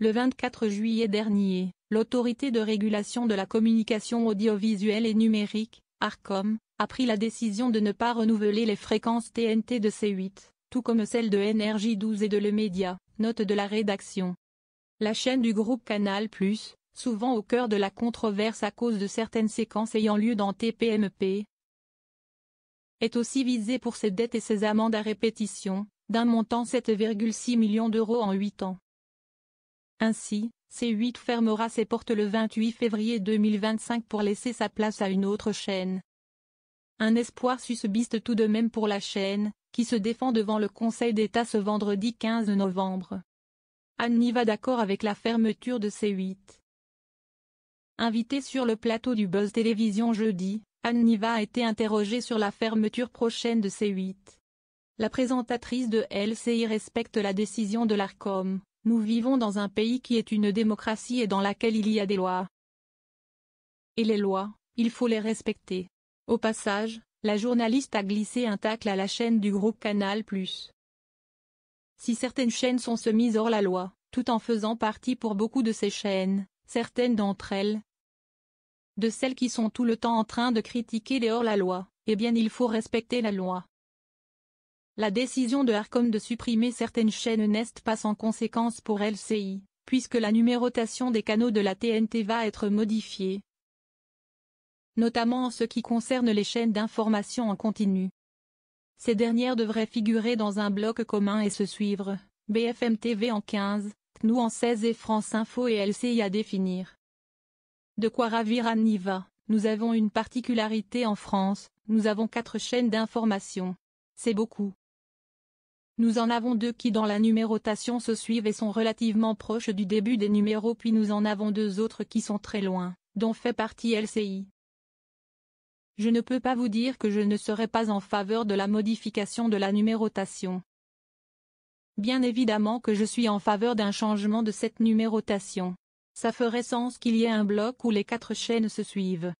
Le 24 juillet dernier, l'Autorité de régulation de la communication audiovisuelle et numérique, ARCOM, a pris la décision de ne pas renouveler les fréquences TNT de C8, tout comme celles de NRJ12 et de Le Média, note de la rédaction. La chaîne du groupe Canal+, souvent au cœur de la controverse à cause de certaines séquences ayant lieu dans TPMP, est aussi visée pour ses dettes et ses amendes à répétition, d'un montant 7,6 millions d'euros en 8 ans. Ainsi, C8 fermera ses portes le 28 février 2025 pour laisser sa place à une autre chaîne. Un espoir subsiste tout de même pour la chaîne, qui se défend devant le Conseil d'État ce vendredi 15 novembre. Anne n'y va d'accord avec la fermeture de C8. Invitée sur le plateau du Buzz Télévision jeudi, Anne Niva a été interrogée sur la fermeture prochaine de C8. La présentatrice de LCI respecte la décision de l'ARCOM. Nous vivons dans un pays qui est une démocratie et dans laquelle il y a des lois. Et les lois, il faut les respecter. Au passage, la journaliste a glissé un tacle à la chaîne du groupe Canal+. Si certaines chaînes sont semises hors la loi, tout en faisant partie pour beaucoup de ces chaînes, certaines d'entre elles, de celles qui sont tout le temps en train de critiquer les hors-la-loi, eh bien il faut respecter la loi. La décision de ARCOM de supprimer certaines chaînes n'est pas sans conséquence pour LCI, puisque la numérotation des canaux de la TNT va être modifiée, notamment en ce qui concerne les chaînes d'information en continu. Ces dernières devraient figurer dans un bloc commun et se suivre, BFM TV en 15, TNOU en 16 et France Info et LCI à définir. De quoi ravir Anne Niva. Nous avons une particularité en France, nous avons 4 chaînes d'information. C'est beaucoup. Nous en avons 2 qui dans la numérotation se suivent et sont relativement proches du début des numéros, puis nous en avons 2 autres qui sont très loin, dont fait partie LCI. Je ne peux pas vous dire que je ne serai pas en faveur de la modification de la numérotation. Bien évidemment que je suis en faveur d'un changement de cette numérotation. Ça ferait sens qu'il y ait un bloc où les 4 chaînes se suivent.